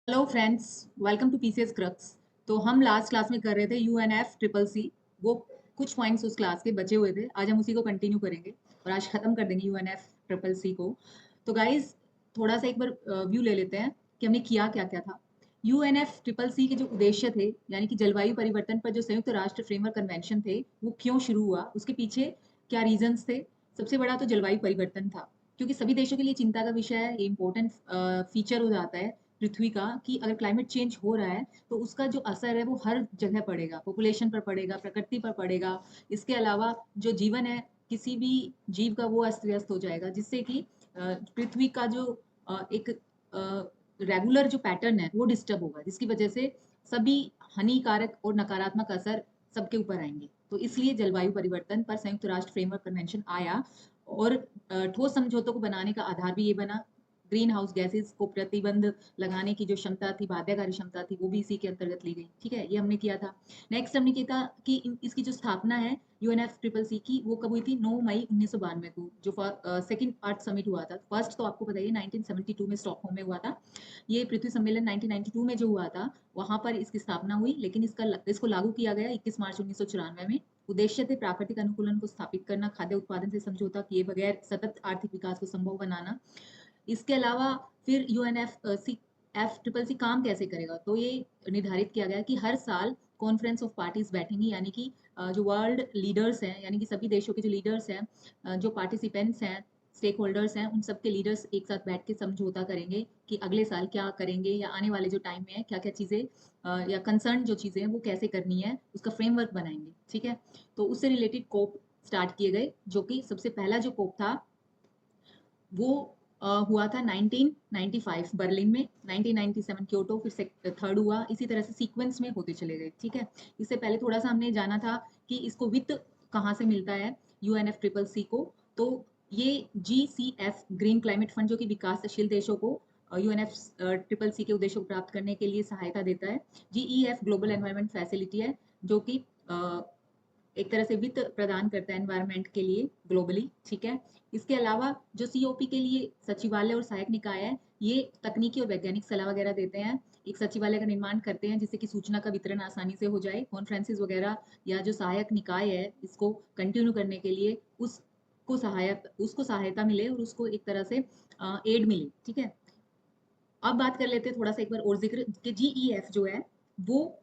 Hello friends, welcome to PCS crux. तो हम last class में कर रहे थे यूएनएफ ट्रिपल सी। वो कुछ पॉइंट्स उस क्लास के बचे हुए थे, आज हम उसी को कंटिन्यू करेंगे और आज खत्म कर देंगे यूएनएफ ट्रिपल सी को। तो गाइज, थोड़ा सा एक बार व्यू ले लेते हैं कि हमने किया क्या क्या था। यूएनएफ ट्रिपल सी के जो उद्देश्य थे, यानी कि जलवायु परिवर्तन पर जो संयुक्त राष्ट्र फ्रेमवर्क कन्वेंशन थे, वो क्यों शुरू हुआ, उसके पीछे क्या रीजंस थे। सबसे बड़ा तो जलवायु परिवर्तन था, क्योंकि सभी देशों के लिए चिंता का विषय है। ये इंपॉर्टेंट फीचर हो जाता है पृथ्वी का कि अगर क्लाइमेट चेंज हो रहा है तो उसका जो असर है वो हर जगह पड़ेगा, पॉपुलेशन पर पड़ेगा, प्रकृति पर पड़ेगा। इसके अलावा जो जीवन है किसी भी जीव का, वो अस्त व्यस्त हो जाएगा, जिससे कि पृथ्वी का जो एक रेगुलर जो पैटर्न है वो डिस्टर्ब होगा, जिसकी वजह से सभी हानिकारक और नकारात्मक असर सबके ऊपर आएंगे। तो इसलिए जलवायु परिवर्तन पर संयुक्त राष्ट्र फ्रेमवर्क कन्वेंशन आया और ठोस समझौतों को बनाने का आधार भी ये बना। ग्रीन हाउस गैसेस को प्रतिबंध लगाने की जो क्षमता थी, बाध्यकारी क्षमता थी, वो भी इसी के अंतर्गत ली गई। ठीक है, ये हमने किया था। नेक्स्ट हमने किया था कि इसकी जो स्थापना है यूएनएफ ट्रिपल सी की, वो कब हुई थी? 9 मई 1992 को, जो सेकंड अर्थ समिट हुआ था। फर्स्ट तो आपको बताइए 1972 में स्टॉकहोम में हुआ था। ये पृथ्वी सम्मेलन 1992 में जो हुआ था, वहां पर इसकी स्थापना हुई, लेकिन इसको लागू किया गया 21 मार्च 1994 में। उद्देश्य थे प्राकृतिक अनुकूलन को स्थापित करना, खाद्य उत्पादन से समझौता किए बगैर सतत आर्थिक विकास को संभव बनाना। इसके अलावा फिर UNF C F triple C काम कैसे करेगा, तो ये निर्धारित किया गया कि हर साल कॉन्फ्रेंस ऑफ पार्टीज बैठेंगी, यानी कि जो वर्ल्ड लीडर्स हैं, यानी कि सभी देशों के जो लीडर्स हैं, जो पार्टिसिपेंट्स हैं, स्टेक होल्डर्स हैं, उन सबके लीडर्स एक साथ बैठ के समझौता करेंगे कि अगले साल क्या करेंगे, या आने वाले जो टाइम में है क्या क्या चीज़ें या कंसर्न जो चीज़ें हैं वो कैसे करनी है, उसका फ्रेमवर्क बनाएंगे। ठीक है, तो उससे रिलेटेड कोप स्टार्ट किए गए, जो कि सबसे पहला जो कोप था वो हुआ था 1995 बर्लिन में, 1997 क्योटो, फिर थर्ड हुआ। इसी तरह से सीक्वेंस में होते चले गए। ठीक है, इससे पहले थोड़ा सा हमने जाना था कि इसको वित्त कहाँ से मिलता है यूएनएफ ट्रिपल सी को। तो ये GCF ग्रीन क्लाइमेट फंड, जो कि विकासशील देशों को यूएनएफ ट्रिपल सी के उद्देश्यों को प्राप्त करने के लिए सहायता देता है। GEF ग्लोबल एनवायरमेंट फैसिलिटी है, जो कि एक तरह से वित्त प्रदान करता है एनवायरमेंट के लिए ग्लोबली। ठीक है, इसके अलावा जो सीओपी के लिए सचिवालय और सहायक निकाय है, ये तकनीकी और वैज्ञानिक सलाह वगैरह देते हैं। एक सचिवालय का निर्माण करते हैं जिससे कि सूचना का वितरण आसानी से हो जाए, कॉन्फ्रेंसिस वगैरह, या जो सहायक निकाय है इसको कंटिन्यू करने के लिए उसको सहायता मिले और उसको एक तरह से एड मिले। ठीक है, अब बात कर लेते हैं थोड़ा सा एक बार और जिक्र कि GEF जो है वो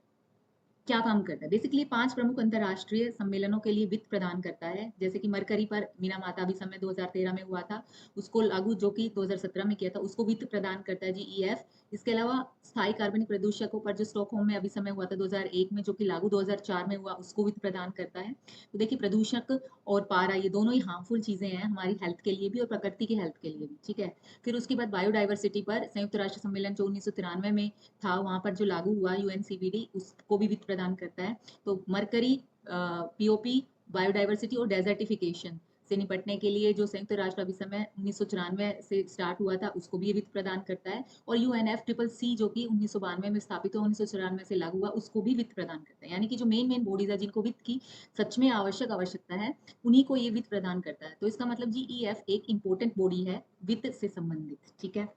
क्या काम करता है। बेसिकली 5 प्रमुख अंतर्राष्ट्रीय सम्मेलनों के लिए वित्त प्रदान करता है, जैसे कि मरकरी पर मीना माता अभिसम्मेलन 2013 में हुआ था, उसको लागू जो कि 2017 में किया था, उसको वित्त प्रदान करता है GEF। इसके अलावा स्थायी कार्बनिक प्रदूषकों पर जो स्टॉकहोम में अभिसम्मेलन हुआ था 2001 में, जो कि लागू 2004 में हुआ, उसको वित्त प्रदान करता है। तो देखिए, प्रदूषक और पारा, ये दोनों ही हार्मफुल चीजें हैं हमारी हेल्थ के लिए भी और प्रकृति की हेल्थ के लिए भी। ठीक है, फिर उसके बाद बायोडाइवर्सिटी पर संयुक्त राष्ट्र सम्मेलन जो 1993 में था, वहां पर जो लागू हुआ यूएनसीबीडी, उसको भी वित्त प्रदान करता है। तो मरकरी, पीओपी, बायोडाइवर्सिटी और डेजर्टिफिकेशन से निपटने के लिए जो संयुक्त राष्ट्र अभिसमय 1994 से स्टार्ट हुआ था, उसको भी ये वित्त प्रदान करता है। और यूएनएफ ट्रिपल सी जो कि 1992 में स्थापित हुआ, 1994 से लागू हुआ, उसको भी वित्त प्रदान करता है। यानी कि जो मेन मेन बॉडीज है जिनको वित्त की सच में आवश्यकता है, उन्हीं को ये वित्त प्रदान करता है। तो इसका मतलब GEF एक इंपॉर्टेंट बॉडी है वित्त से संबंधित। ठीक है,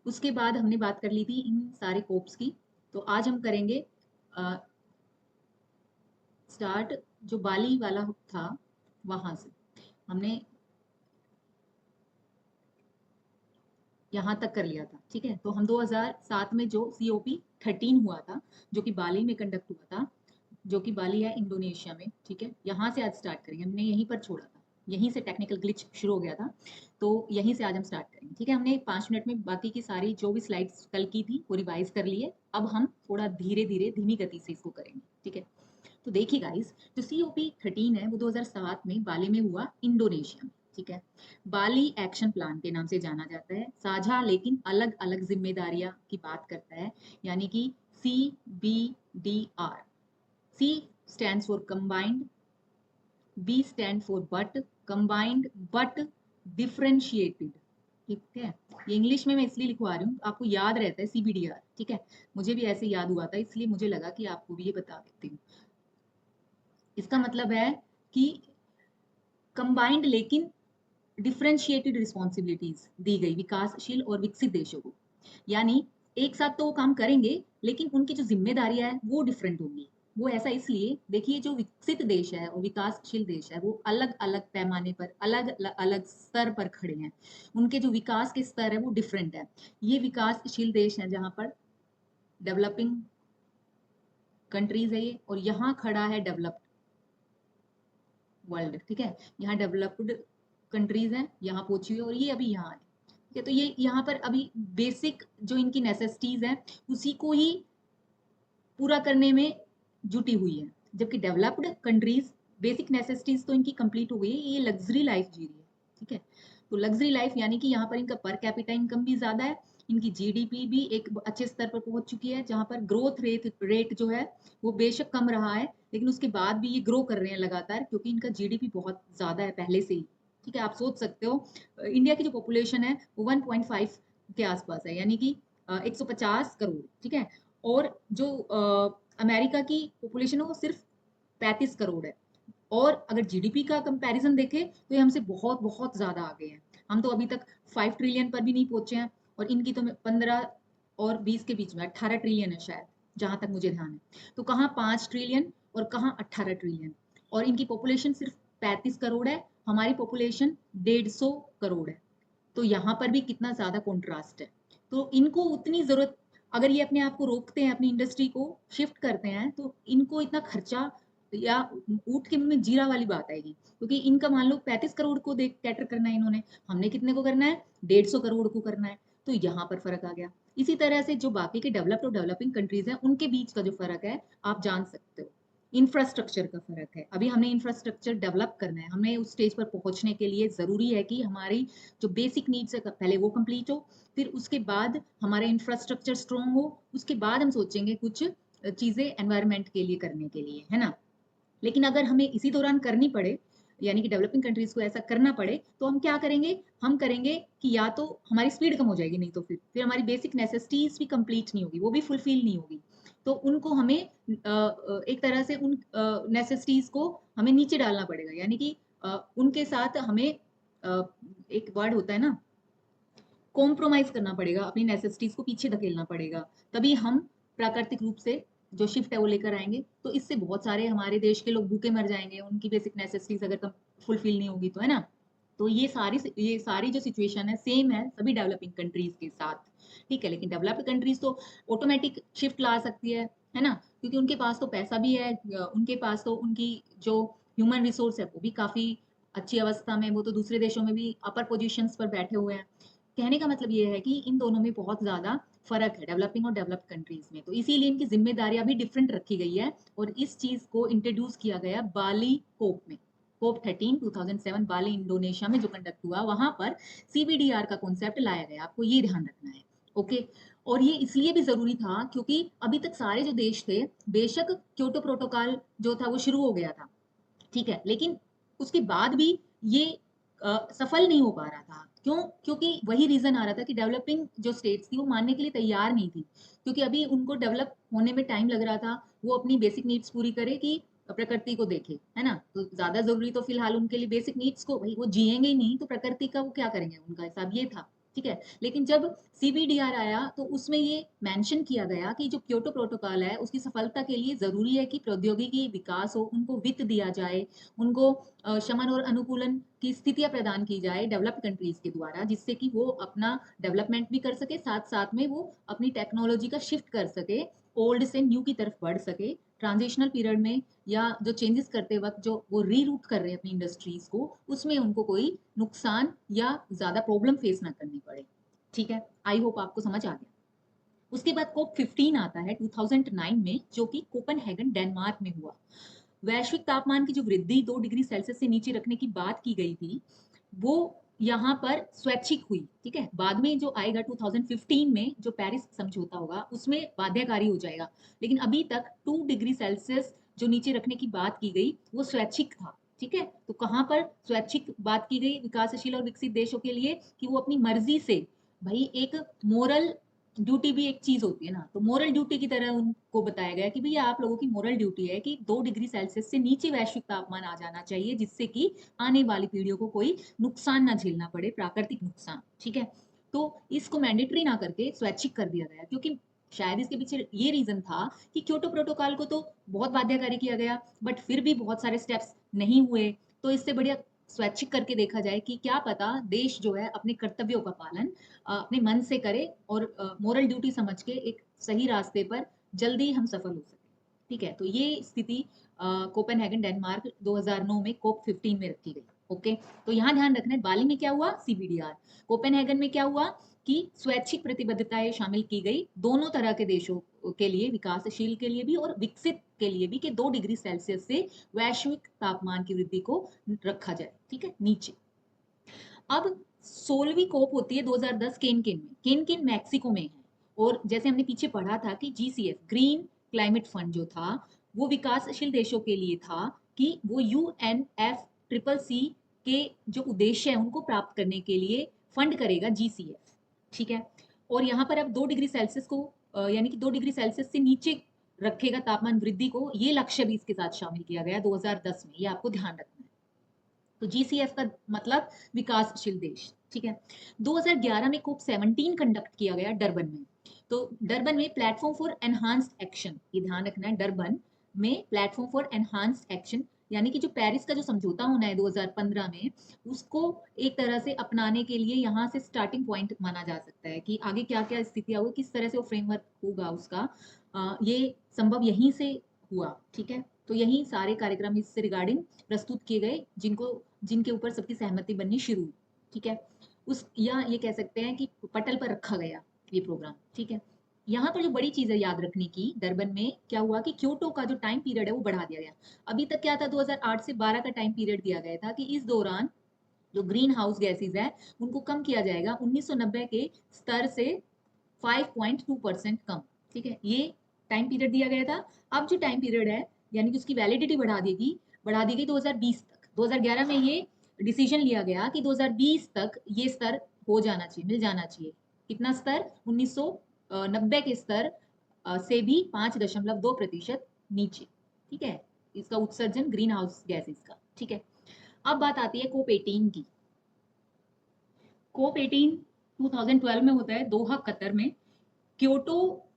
उसके बाद हमने बात कर ली थी इन सारे कोप्स की। तो आज हम करेंगे स्टार्ट जो बाली वाला था वहां से। हमने यहाँ तक कर लिया था। ठीक है, तो हम 2007 में जो COP13 हुआ था, जो कि बाली में कंडक्ट हुआ था, जो कि बाली है इंडोनेशिया में। ठीक है, यहाँ से आज स्टार्ट करेंगे, हमने यहीं पर छोड़ा था, यहीं से टेक्निकल ग्लिच शुरू हो गया था, तो यहीं से आज हम स्टार्ट करेंगे। ठीक है, हमने 5 मिनट में बाकी की सारी जो भी स्लाइड्स कल की थी वो रिवाइज कर लिए। अब हम थोड़ा धीरे धीरे धीमी गति से इसको करेंगे। ठीक है, तो देखिए गाइस, जो COP13 है वो 2007 में बाली में हुआ, इंडोनेशिया में। ठीक है, बाली एक्शन प्लान के नाम से जाना जाता है, साझा लेकिन अलग अलग जिम्मेदारियां की बात करता है, यानी कि CBDR। C stands for combined, B stand for but, combined but differentiated। ठीक है, ये इंग्लिश में मैं इसलिए लिखवा रही हूँ, आपको याद रहता है CBDR। ठीक है, मुझे भी ऐसे याद हुआ था, इसलिए मुझे लगा कि आपको भी ये बता देती हूँ। इसका मतलब है कि कंबाइंड लेकिन डिफरेंशिएटेड रिस्पॉन्सिबिलिटीज दी गई विकासशील और विकसित देशों को। यानी एक साथ तो वो काम करेंगे, लेकिन उनकी जो ज़िम्मेदारियाँ हैं वो डिफरेंट होंगी। वो ऐसा इसलिए, देखिए जो विकसित देश है और विकासशील देश है, वो अलग-अलग पैमाने पर, अलग स्तर पर खड़े हैं। उनके जो विकास के स्तर है वो डिफरेंट है। ये विकासशील देश हैं जहाँ पर डेवलपिंग कंट्रीज़ है ये, और यहाँ खड़ा है डेवलप्ड वर्ल्ड, ठीक है? यहाँ डेवलप्ड कंट्रीज़ हैं, यहाँ पहुँची हुई है और ये अभी यहाँ है। ठीक है? तो ये यहाँ पर अभी बेसिक जो इनकी नेसेसिटीज़ हैं, उसी को ही पूरा करने में जुटी हुई है। जबकि डेवलप्ड कंट्रीज़ बेसिक नेसेसिटीज़ तो इनकी कंप्लीट हो गई है, ये लग्ज़री लाइफ़ जी रही है, ठीक है? तो लग्ज़री लाइफ़ यानी कि यहाँ पर इनका पर कैपिटा इनकम भी ज़्यादा है, इनकी जीडीपी भी एक अच्छे स्तर पर पहुँच चुकी है, जहाँ पर ग्रोथ रेट जो है, वो बेशक कम रहा है, लेकिन उसके बाद भी ये ग्रो कर रहे हैं लगातार, क्योंकि इनका जीडीपी बहुत ज़्यादा है पहले से ही, ठीक है? आप सोच सकते हो इंडिया की जो पॉपुलेशन है, वो 1.5 के आसपास है, यानी कि 150 करोड़, ठीक है? और जो अमेरिका की पॉपुलेशन है वो सिर्फ 35 करोड़ है, और अगर जीडीपी का कंपैरिजन देखें तो ये हमसे बहुत बहुत ज्यादा आगे हैं। हम तो अभी तक 5 ट्रिलियन पर भी नहीं पहुंचे हैं, और इनकी तो 15 और 20 के बीच में 18 ट्रिलियन है शायद, जहां तक मुझे ध्यान है। तो कहाँ 5 ट्रिलियन और कहाँ 18 ट्रिलियन, और इनकी पॉपुलेशन सिर्फ 35 करोड़ है, हमारी पॉपुलेशन 150 करोड़ है। तो यहाँ पर भी कितना ज़्यादा कॉन्ट्रास्ट है। तो इनको उतनी ज़रूरत, अगर ये अपने आप को रोकते हैं, अपनी इंडस्ट्री को शिफ्ट करते हैं, तो इनको इतना खर्चा या ऊँट के मुँह में जीरा वाली बात आएगी। क्योंकि इनका मान लो 35 करोड़ को देख कैटर करना है इन्होंने, हमने कितने को करना है? 150 करोड़ को करना है। तो यहाँ पर फ़र्क आ गया। इसी तरह से जो बाकी के डेवलप्ड और डेवलपिंग कंट्रीज़ हैं, उनके बीच का जो फ़र्क है, आप जान सकते हो। इंफ्रास्ट्रक्चर का फ़र्क है। अभी हमने इंफ्रास्ट्रक्चर डेवलप करना है। हमें उस स्टेज पर पहुँचने के लिए ज़रूरी है कि हमारी जो बेसिक नीड्स है पहले वो कंप्लीट हो, फिर उसके बाद हमारा इंफ्रास्ट्रक्चर स्ट्रॉन्ग हो, उसके बाद हम सोचेंगे कुछ चीज़ें एनवायरनमेंट के लिए करने के लिए, है ना? लेकिन अगर हमें इसी दौरान करनी पड़े, यानी कि डेवलपिंग कंट्रीज को ऐसा करना पड़े, तो हम क्या करेंगे? हम करेंगे कि या तो हमारी स्पीड कम हो जाएगी, नहीं तो फिर हमारी बेसिक नेसेसिटीज भी कंप्लीट नहीं होगी, वो भी फुलफिल नहीं होगी। तो उनको हमें एक तरह से उन नेसेसिटीज को हमें नीचे डालना पड़ेगा, यानी कि उनके साथ हमें एक वर्ड होता है ना, कॉम्प्रोमाइज करना पड़ेगा, अपनी नेसेसिटीज को पीछे धकेलना पड़ेगा, तभी हम प्राकृतिक रूप से जो शिफ्ट है वो लेकर आएंगे। तो इससे बहुत सारे हमारे देश के लोग भूखे मर जाएंगे, उनकी बेसिक नेसेसिटीज अगर कम फुलफिल नहीं होगी तो, है ना? तो ये सारी जो सिचुएशन है सेम है सभी डेवलपिंग कंट्रीज के साथ, ठीक है? लेकिन डेवलप्ड कंट्रीज तो ऑटोमेटिक शिफ्ट ला सकती है ना? क्योंकि उनके पास तो पैसा भी है, उनके पास तो उनकी जो ह्यूमन रिसोर्स है वो भी काफी अच्छी अवस्था में, वो तो दूसरे देशों में भी अपर पोजीशंस पर बैठे हुए हैं। कहने का मतलब ये है कि इन दोनों में बहुत ज़्यादा फ़र्क है, डेवलपिंग और डेवलप्ड कंट्रीज़ में। तो इसीलिए इनकी ज़िम्मेदारियाँ भी डिफरेंट रखी गई है, और इस चीज़ को इंट्रोड्यूस किया गया बाली कोप में। कोप 13 2007 बाली इंडोनेशिया में जो कंडक्ट हुआ, वहाँ पर सीबीडीआर का कॉन्सेप्ट लाया गया। आपको ये ध्यान रखना है, ओके? और ये इसलिए भी ज़रूरी था क्योंकि अभी तक सारे जो देश थे, बेशक क्योटो प्रोटोकॉल जो था वो शुरू हो गया था, ठीक है? लेकिन उसके बाद भी ये सफल नहीं हो पा रहा था। क्यों? क्योंकि वही रीज़न आ रहा था कि डेवलपिंग जो स्टेट्स थी वो मानने के लिए तैयार नहीं थी। क्योंकि अभी उनको डेवलप होने में टाइम लग रहा था, वो अपनी बेसिक नीड्स पूरी करे कि प्रकृति को देखे, है ना? तो ज़्यादा ज़रूरी तो फिलहाल उनके लिए बेसिक नीड्स को, भई वो जिएँगे ही नहीं तो प्रकृति का वो क्या करेंगे? उनका हिसाब ये था, ठीक है? लेकिन जब सीबीडीआर आया तो उसमें ये मेंशन किया गया कि जो क्योटो प्रोटोकॉल है उसकी सफलता के लिए ज़रूरी है कि प्रौद्योगिकी विकास हो, उनको वित्त दिया जाए, उनको शमन और अनुकूलन की स्थितियाँ प्रदान की जाए डेवलप्ड कंट्रीज के द्वारा, जिससे कि वो अपना डेवलपमेंट भी कर सके, साथ साथ में वो अपनी टेक्नोलॉजी का शिफ्ट कर सके, ओल्ड से न्यू की तरफ बढ़ सके। ट्रांजिशनल पीरियड में या जो चेंजेस करते वक्त जो वो रीरूट कर रहे हैं अपनी इंडस्ट्रीज को, उसमें उनको कोई नुकसान या ज़्यादा प्रॉब्लम फेस ना करनी पड़े, ठीक है? आई होप आपको समझ आ गया। उसके बाद कोप 15 आता है 2009 में, जो कि कोपेनहेगन डेनमार्क में हुआ। वैश्विक तापमान की जो वृद्धि 2 डिग्री सेल्सियस से नीचे रखने की बात की गई थी, वो यहाँ पर स्वैच्छिक हुई, ठीक है? बाद में जो आएगा 2015 में जो पेरिस समझौता होगा, उसमें बाध्यकारी हो जाएगा। लेकिन अभी तक 2 डिग्री सेल्सियस जो नीचे रखने की बात की गई, वो स्वैच्छिक था, ठीक है? तो कहाँ पर स्वैच्छिक बात की गई विकासशील और विकसित देशों के लिए, कि वो अपनी मर्जी से, भाई एक मोरल ड्यूटी भी एक चीज होती है ना, तो मोरल ड्यूटी की तरह उनको बताया गया कि भैया आप लोगों की मोरल ड्यूटी है कि 2 डिग्री सेल्सियस से नीचे वैश्विक तापमान आ जाना चाहिए, जिससे कि आने वाली पीढ़ियों को कोई नुकसान ना झेलना पड़े, प्राकृतिक नुकसान, ठीक है? तो इसको मैंडेटरी ना करके स्वैच्छिक कर दिया गया, क्योंकि शायद इसके पीछे ये रीजन था कि क्योटो प्रोटोकॉल को तो बहुत बाध्यकारी किया गया, बट फिर भी बहुत सारे स्टेप्स नहीं हुए, तो इससे बढ़िया स्वैच्छिक करके देखा जाए कि क्या पता देश जो है अपने कर्तव्यों का पालन अपने मन से करे और मोरल ड्यूटी समझ के एक सही रास्ते पर जल्दी हम सफल हो सके। ठीक है, तो ये स्थिति कोपेनहेगन डेनमार्क 2009 में कोप 15 में रखी गई। ओके, तो यहाँ ध्यान रखना है बाली में क्या हुआ, सीबीडीआर। कोपेनहेगन में क्या हुआ कि स्वैच्छिक प्रतिबद्धताएं शामिल की गई दोनों तरह के देशों के लिए, विकासशील के लिए भी और विकसित के लिए भी, कि 2 डिग्री सेल्सियस से वैश्विक तापमान की वृद्धि को रखा जाए। ठीक है, नीचे अब 16वीं कोप होती है 2010 केन में, केन मैक्सिको में है। और जैसे हमने पीछे पढ़ा था कि जीसीएफ ग्रीन क्लाइमेट फंड जो था वो विकासशील देशों के लिए था, कि वो यूएनएफ ट्रिपल सी के जो उद्देश्य है उनको प्राप्त करने के लिए फंड करेगा जीसीएफ। ठीक है, और यहाँ पर अब 2 डिग्री सेल्सियस को यानी कि 2 डिग्री सेल्सियस से नीचे रखेगा तापमान वृद्धि को, ये लक्ष्य भी इसके साथ शामिल किया गया 2010 में, ये आपको ध्यान रखना है। तो जीसीएफ का मतलब विकासशील देश। ठीक है, 2011 में कोप 17 कंडक्ट किया गया डरबन में। तो डरबन में प्लेटफॉर्म फॉर एनहांस्ड एक्शन, ये ध्यान रखना है, डरबन में प्लेटफॉर्म फॉर एनहांस्ड एक्शन, यानी कि जो पेरिस का जो समझौता होना है 2015 में, उसको एक तरह से अपनाने के लिए यहाँ से स्टार्टिंग पॉइंट माना जा सकता है कि आगे क्या क्या स्थितियां होगी, किस तरह से वो फ्रेमवर्क होगा उसका, ये संभव यहीं से हुआ। ठीक है, तो यही सारे कार्यक्रम इससे रिगार्डिंग प्रस्तुत किए गए, जिनके ऊपर सबकी सहमति बननी शुरू हुई। ठीक है, उस या ये कह सकते हैं कि पटल पर रखा गया ये प्रोग्राम। ठीक है, यहाँ पर जो बड़ी चीज है याद रखने की, डरबन में क्या हुआ कि क्योटो का जो टाइम पीरियड है वो बढ़ा दिया गया। अभी तक क्या था, 2008 से 12 का टाइम पीरियड दिया गया था कि इस दौरान जो ग्रीन हाउस गैसेज है उनको कम किया जाएगा 1990 के स्तर से 5.2% कम। ठीक है, ये टाइम पीरियड दिया गया था। अब जो टाइम पीरियड है यानी कि उसकी वैलिडिटी बढ़ा दी गई 2020 तक। 2011 में ये डिसीजन लिया गया कि 2020 तक ये स्तर हो जाना चाहिए, मिल जाना चाहिए। कितना स्तर, 1990 के स्तर से भी 5.2% नीचे। ठीक है, इसका उत्सर्जन ग्रीन हाउस गैसेस का। ठीक है, अब बात आती है कोप 18 की। कोप 18 2012 में होता है दोहा कतर में। क्योटो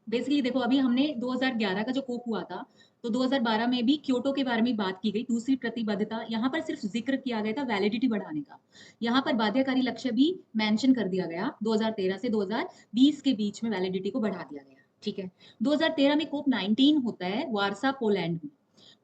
बेसिकली देखो, अभी हमने 2011 का जो कोप हुआ था, तो 2012 में भी क्योटो के बारे में बात की गई, दूसरी प्रतिबद्धता। यहाँ पर सिर्फ जिक्र किया गया था वैलिडिटी बढ़ाने का, यहाँ पर बाध्यकारी लक्ष्य भी मेंशन कर दिया गया। 2013 से 2020 के बीच में वैलिडिटी को बढ़ा दिया गया। ठीक है, 2013 में कोप 19 होता है वार्सा पोलैंड में।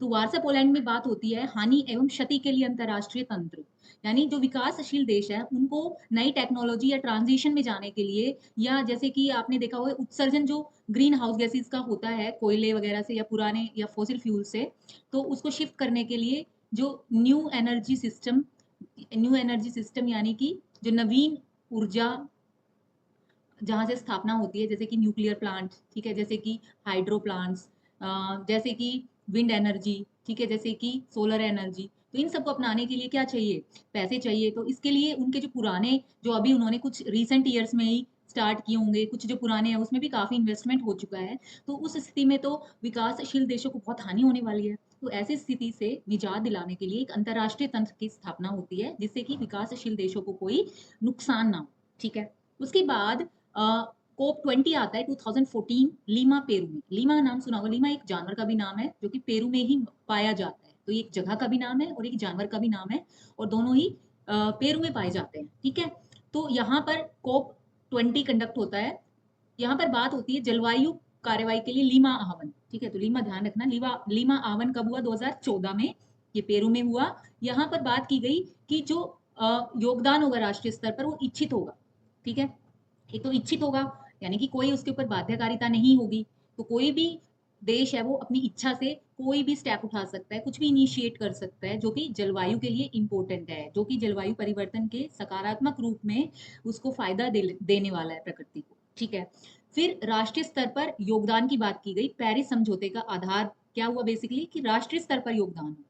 तो वार्सा पोलैंड में बात होती है हानि एवं क्षति के लिए अंतरराष्ट्रीय तंत्र, यानी जो विकासशील देश है उनको नई टेक्नोलॉजी या ट्रांजिशन में जाने के लिए, या जैसे कि आपने देखा होगा उत्सर्जन जो ग्रीन हाउस गैसेस का होता है कोयले वगैरह से या पुराने या फॉसिल फ्यूल से, तो उसको शिफ्ट करने के लिए जो न्यू एनर्जी सिस्टम यानी कि जो नवीन ऊर्जा जहाँ से स्थापना होती है, जैसे कि न्यूक्लियर प्लांट, ठीक है, जैसे कि हाइड्रो प्लांट्स, जैसे कि विंड एनर्जी, ठीक है, जैसे कि सोलर एनर्जी, तो इन सबको अपनाने के लिए क्या चाहिए, पैसे चाहिए। तो इसके लिए उनके जो पुराने, जो अभी उन्होंने कुछ रिसेंट ईयर्स में ही स्टार्ट किए होंगे, कुछ जो पुराने हैं उसमें भी काफी इन्वेस्टमेंट हो चुका है, तो उस स्थिति में तो विकासशील देशों को बहुत हानि होने वाली है। तो ऐसी स्थिति से निजात दिलाने के लिए एक अंतर्राष्ट्रीय तंत्र की स्थापना होती है, जिससे कि विकासशील देशों को कोई नुकसान ना हो। ठीक है, उसके बाद कोप 20 आता है 2014 लीमा पेरू में। लीमा नाम सुना होगा, लीमा एक जानवर का भी नाम है जो कि पेरू में ही पाया जाता है। तो ये एक जगह का भी नाम है और एक जानवर का भी नाम है, और दोनों ही पेरू में पाए जाते हैं। ठीक है, तो यहाँ पर कोप 20 कंडक्ट होता है। यहाँ पर बात होती है जलवायु कार्रवाई के लिए लीमा आहवन। ठीक है, तो लीमा ध्यान रखना, लीमा आहवन कब हुआ, 2014 में, ये पेरू में हुआ। यहाँ पर बात की गई कि जो योगदान होगा राष्ट्रीय स्तर पर वो इच्छित होगा। ठीक है, एक तो इच्छित होगा यानी कि कोई उसके ऊपर बाध्यकारिता नहीं होगी, तो कोई भी देश है वो अपनी इच्छा से कोई भी स्टेप उठा सकता है, कुछ भी इनिशिएट कर सकता है जो कि जलवायु के लिए इंपॉर्टेंट है, जो कि जलवायु परिवर्तन के सकारात्मक रूप में उसको फायदा देने वाला है प्रकृति को। ठीक है, फिर राष्ट्रीय स्तर पर योगदान की बात की गई। पेरिस समझौते का आधार क्या हुआ बेसिकली, कि राष्ट्रीय स्तर पर योगदान हो।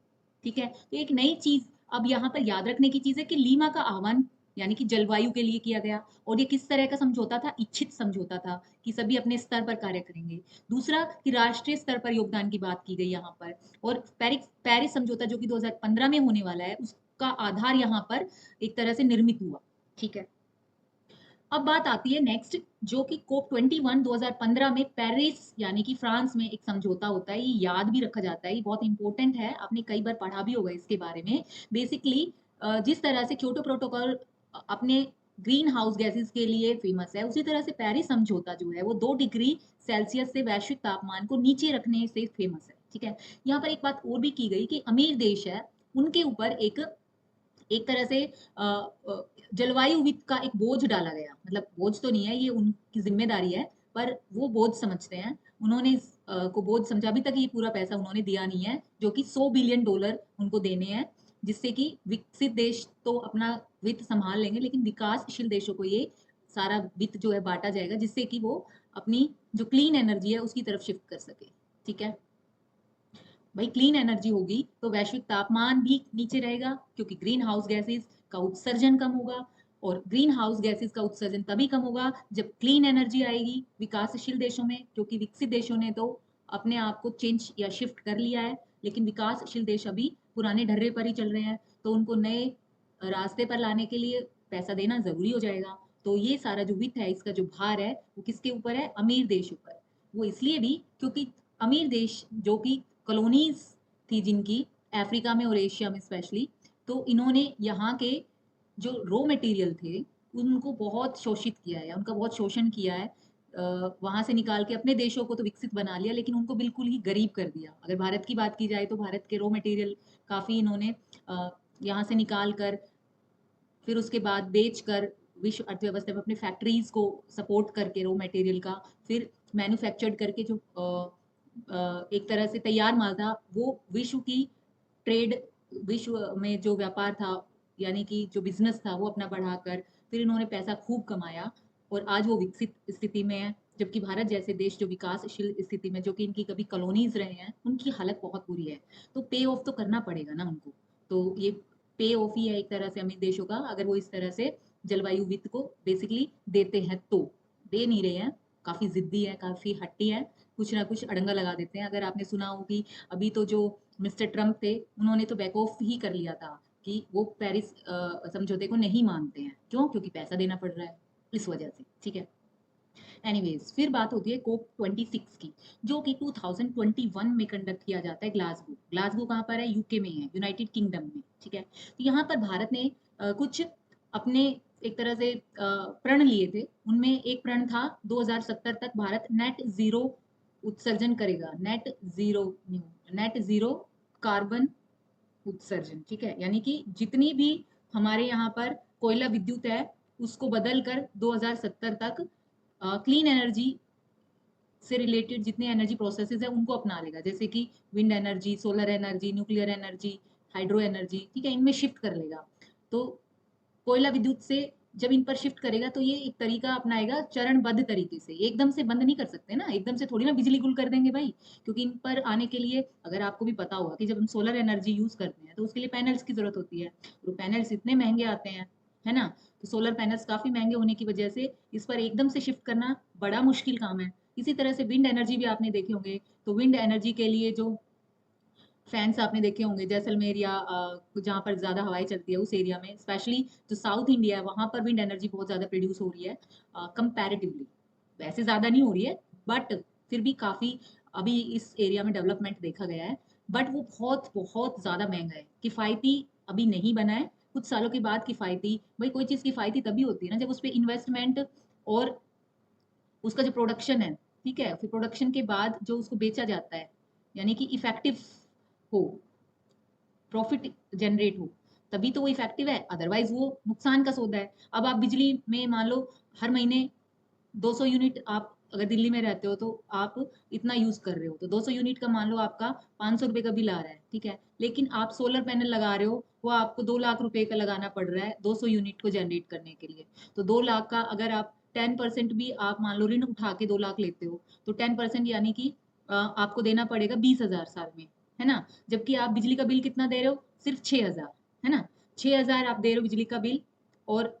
ठीक है, तो एक नई चीज अब यहाँ पर याद रखने की चीज है कि लीमा का आह्वान यानी कि जलवायु के लिए किया गया, और ये किस तरह का समझौता था, इच्छित समझौता था कि सभी अपने स्तर पर कार्य करेंगे। दूसरा कि राष्ट्रीय स्तर पर योगदान की बात की गई यहाँ पर, और पेरिस समझौता जो कि 2015 में होने वाला है उसका आधार यहाँ पर एक तरह से निर्मित हुआ। ठीक है, अब बात आती है नेक्स्ट, जो कि कोप 21 2015 में पेरिस यानी कि फ्रांस में एक समझौता होता है। ये याद भी रखा जाता है, ये बहुत इंपॉर्टेंट है, आपने कई बार पढ़ा भी होगा इसके बारे में। बेसिकली जिस तरह से क्योटो प्रोटोकॉल अपने ग्रीन हाउस गैसेस के लिए फेमस है, उसी तरह से पेरिस समझौता जो है वो 2 डिग्री सेल्सियस से वैश्विक तापमान को नीचे रखने से फेमस है। ठीक है, यहाँ पर एक बात और भी की गई कि अमीर देश है, उनके ऊपर एक एक तरह से जलवायु वित्त का एक बोझ डाला गया। मतलब बोझ तो नहीं है, ये उनकी जिम्मेदारी है, पर वो बोझ समझते हैं। उन्होंने को बोझ समझा, अभी तक ये पूरा पैसा उन्होंने दिया नहीं है, जो कि $100 बिलियन उनको देने हैं, जिससे कि विकसित देश तो अपना वित्त संभाल लेंगे, लेकिन विकासशील देशों को ये सारा वित्त जो है बांटा जाएगा, जिससे कि वो अपनी जो क्लीन एनर्जी है उसकी तरफ शिफ्ट कर सके। ठीक है, भाई क्लीन एनर्जी होगी तो वैश्विक तापमान भी नीचे रहेगा, क्योंकि ग्रीन हाउस गैसेस का उत्सर्जन कम होगा। और ग्रीन हाउस गैसेस का उत्सर्जन तभी कम होगा जब क्लीन एनर्जी आएगी विकासशील देशों में, क्योंकि विकसित देशों ने तो अपने आप को चेंज या शिफ्ट कर लिया है, लेकिन विकासशील देश अभी पुराने ढर्रे पर ही चल रहे हैं, तो उनको नए रास्ते पर लाने के लिए पैसा देना जरूरी हो जाएगा। तो ये सारा जो वित्त है, इसका जो भार है वो किसके ऊपर है? अमीर देशों पर। वो इसलिए भी क्योंकि अमीर देश जो कि कॉलोनीज थी जिनकी, अफ्रीका में और एशिया में स्पेशली, तो इन्होंने यहाँ के जो रॉ मटेरियल थे उनको बहुत शोषित किया है, उनका बहुत शोषण किया है। वहां से निकाल के अपने देशों को तो विकसित बना लिया, लेकिन उनको बिल्कुल ही गरीब कर दिया। अगर भारत की बात की जाए तो भारत के रॉ मटेरियल काफी इन्होंने यहाँ से निकाल कर, फिर उसके बाद बेच कर विश्व अर्थव्यवस्था में अपने फैक्ट्रीज को सपोर्ट करके रॉ मटेरियल का, फिर मैन्युफैक्चर्ड करके जो एक तरह से तैयार माल था वो विश्व की ट्रेड, विश्व में जो व्यापार था यानी कि जो बिजनेस था वो अपना बढ़ाकर फिर इन्होंने पैसा खूब कमाया, और आज वो विकसित स्थिति में है। जबकि भारत जैसे देश जो विकासशील स्थिति में, जो कि इनकी कभी कॉलोनीज रहे हैं, उनकी हालत बहुत बुरी है। तो पे ऑफ तो करना पड़ेगा ना उनको। तो ये पे ऑफ ही है एक तरह से अमीर देशों का, अगर वो इस तरह से जलवायु वित्त को बेसिकली देते हैं तो। दे नहीं रहे हैं, काफी जिद्दी है, काफी हट्टी है, कुछ ना कुछ अड़ंगा लगा देते हैं। अगर आपने सुना हो कि अभी तो जो मिस्टर ट्रम्प थे, उन्होंने तो बैक ऑफ ही कर लिया था कि वो पेरिस समझौते को नहीं मानते हैं। क्यों? क्योंकि पैसा देना पड़ रहा है, इस वजह से। ठीक है, एनीवेज फिर बात होती है कोप 26 की, जो कि 2021 में कंडक्ट किया जाता है ग्लासगो। ग्लासगो कहाँ पर है? यूके में है, यूनाइटेड किंगडम में। ठीक है, तो यहाँ पर भारत ने कुछ अपने एक तरह से प्रण लिए थे। उनमें एक प्रण था 2070 तक भारत नेट जीरो उत्सर्जन करेगा, नेट जीरो कार्बन उत्सर्जन। ठीक है, यानी कि जितनी भी हमारे यहाँ पर कोयला विद्युत है उसको बदल कर 2070 तक क्लीन एनर्जी से रिलेटेड जितने एनर्जी प्रोसेसेस है उनको अपना लेगा, जैसे कि wind energy, solar energy, nuclear energy, hydro energy. ठीक है, इनमें शिफ्ट कर लेगा। तो कोयला विद्युत से जब इन पर शिफ्ट करेगा तो ये एक तरीका अपनाएगा चरणबद्ध तरीके से, एकदम से बंद नहीं कर सकते ना, एकदम से थोड़ी ना बिजली गुल कर देंगे भाई। क्योंकि इन पर आने के लिए, अगर आपको भी पता होगा कि जब हम सोलर एनर्जी यूज करते हैं तो उसके लिए पैनल्स की जरूरत होती है, तो पैनल्स इतने महंगे आते हैं, है ना। तो सोलर पैनल्स काफी महंगे होने की वजह से इस पर एकदम से शिफ्ट करना बड़ा मुश्किल काम है। इसी तरह से विंड एनर्जी भी आपने देखे होंगे, तो विंड एनर्जी के लिए जो फैंस आपने देखे होंगे जैसलमेर या जहाँ पर ज्यादा हवाएं चलती है उस एरिया में, स्पेशली जो साउथ इंडिया है वहां पर विंड एनर्जी बहुत ज्यादा प्रोड्यूस हो रही है कंपैरेटिवली। वैसे ज्यादा नहीं हो रही है, बट फिर भी काफी अभी इस एरिया में डेवलपमेंट देखा गया है। बट वो बहुत बहुत ज्यादा महंगा है, किफायती अभी नहीं बना है। कुछ सालों के बाद किफायती, भाई कोई चीज किफायती तभी होती है ना जब उस पर इन्वेस्टमेंट और उसका जो प्रोडक्शन है, ठीक है, फिर प्रोडक्शन के बाद जो उसको बेचा जाता है, यानी कि इफेक्टिव हो, प्रॉफिट जनरेट हो, तभी तो वो इफेक्टिव है, अदरवाइज वो नुकसान का सौदा है। अब आप बिजली में मान लो हर महीने 200 यूनिट, आप अगर दिल्ली में रहते हो तो आप इतना यूज कर रहे हो, तो 200 यूनिट का मान लो आपका 500 रुपए का बिल आ रहा है। ठीक है, लेकिन आप सोलर पैनल लगा रहे हो, वो आपको 2 लाख रुपए का लगाना पड़ रहा है 200 यूनिट को जनरेट करने के लिए। तो 2 लाख का अगर आप 10% भी आप मान लो ऋण उठा के 2 लाख लेते हो, तो 10% यानी कि आपको देना पड़ेगा 20,000 साल में, है ना। जबकि आप बिजली का बिल कितना दे रहे हो? सिर्फ 6,000, है ना। 6,000 आप दे रहे हो बिजली का बिल, और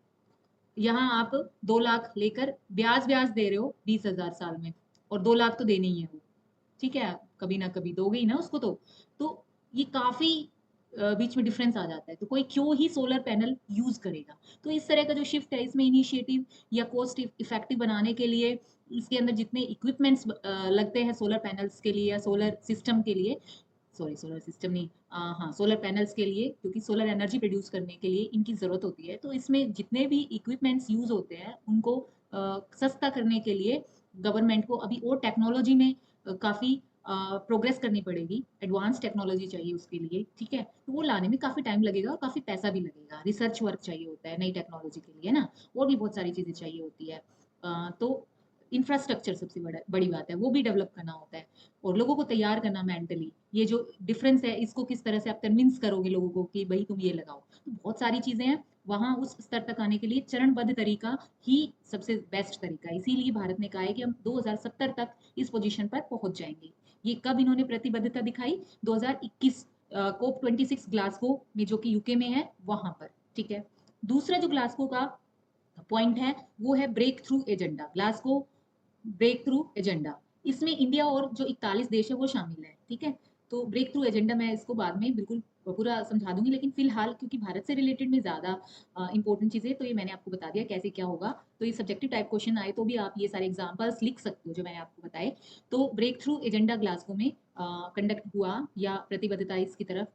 यहाँ आप 2 लाख लेकर ब्याज ब्याज दे रहे हो 20,000 साल में, और 2 लाख तो देने ही है वो। ठीक है, कभी ना कभी दोगे ही ना उसको। तो ये काफी बीच में डिफरेंस आ जाता है, तो कोई क्यों ही सोलर पैनल यूज करेगा। तो इस तरह का जो शिफ्ट है इसमें इनिशिएटिव या कॉस्ट इफेक्टिव बनाने के लिए इसके अंदर जितने इक्विपमेंट्स लगते हैं सोलर पैनल्स के लिए या सोलर सिस्टम के लिए, सॉरी सोलर सिस्टम नहीं, हाँ सोलर पैनल्स के लिए, क्योंकि सोलर एनर्जी प्रोड्यूस करने के लिए इनकी ज़रूरत होती है। तो इसमें जितने भी इक्विपमेंट्स यूज़ होते हैं उनको सस्ता करने के लिए गवर्नमेंट को अभी और टेक्नोलॉजी में काफ़ी प्रोग्रेस करनी पड़ेगी, एडवांस टेक्नोलॉजी चाहिए उसके लिए, ठीक है। तो वो लाने में काफ़ी टाइम लगेगा और काफ़ी पैसा भी लगेगा, रिसर्च वर्क चाहिए होता है नई टेक्नोलॉजी के लिए ना, और भी बहुत सारी चीज़ें चाहिए होती है। तो इंफ्रास्ट्रक्चर सबसे बड़ी बात है, वो भी डेवलप करना होता है और लोगों को तैयार करना मेंटली, ये जो डिफरेंस है इसको किस तरह से आप कन्विंस करोगे लोगों को कि भाई तुम ये लगाओ। तो बहुत सारी चीजें हैं, वहां उस स्तर तक आने के लिए चरणबद्ध तरीका ही सबसे बेस्ट तरीका है। इसीलिए भारत ने कहा है कि हम 2070 तक इस पोजीशन पर पहुंच जाएंगे। ये कब इन्होंने प्रतिबद्धता दिखाई? 2021 कोप 26 ग्लासगो में, जो कि यूके में है, वहां पर, ठीक है। दूसरा जो ग्लासगो का पॉइंट है वो है breakthrough agenda, Glasgow breakthrough agenda. इसमें इंडिया और जो 41 देश है वो शामिल है, ठीक है। तो ब्रेक थ्रू एजेंडा मैं इसको बाद में बिल्कुल पूरा समझा दूंगी, लेकिन फिलहाल क्योंकि भारत से रिलेटेड में ज्यादा इंपॉर्टेंट चीजें, तो ये मैंने आपको बता दिया कैसे क्या होगा। तो ये सब्जेक्टिव टाइप क्वेश्चन आए तो भी आप ये सारे एग्जांपल्स लिख सकते हो जो मैंने आपको बताए। तो ब्रेक थ्रू एजेंडा ग्लासगो में कंडक्ट हुआ या प्रतिबद्धता इसकी तरफ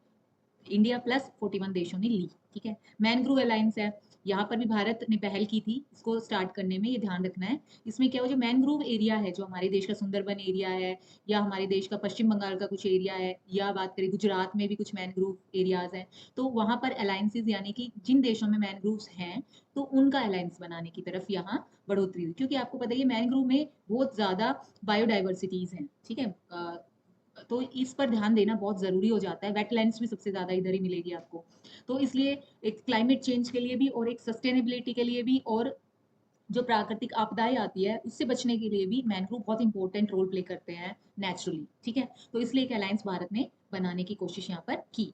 इंडिया प्लस 41 देशों ने ली, ठीक है। मैनग्रोव अलायंस है, यहाँ पर भी भारत ने पहल की थी इसको स्टार्ट करने में, ये ध्यान रखना है। इसमें क्या हो, जो मैनग्रोव एरिया है, जो हमारे देश का सुंदरबन एरिया है या हमारे देश का पश्चिम बंगाल का कुछ एरिया है, या बात करें गुजरात में भी कुछ मैनग्रोव एरियाज हैं, तो वहां पर अलायंसेज यानी कि जिन देशों में मैनग्रोव्स हैं तो उनका अलायंस बनाने की तरफ यहाँ बढ़ोतरी हुई, क्योंकि आपको पता है मैनग्रोव में बहुत ज्यादा बायोडाइवर्सिटीज हैं, ठीक है। तो इस पर ध्यान देना बहुत जरूरी हो जाता है। वेटलैंड्स भी सबसे ज्यादा इधर ही मिलेगी आपको, तो इसलिए एक क्लाइमेट चेंज के लिए भी और एक सस्टेनेबिलिटी के लिए भी और जो प्राकृतिक आपदाएं आती है उससे बचने के लिए भी मैनग्रोव बहुत इंपॉर्टेंट रोल प्ले करते हैं नेचुरली, ठीक है। तो इसलिए एक अलायंस भारत ने बनाने की कोशिश यहाँ पर की,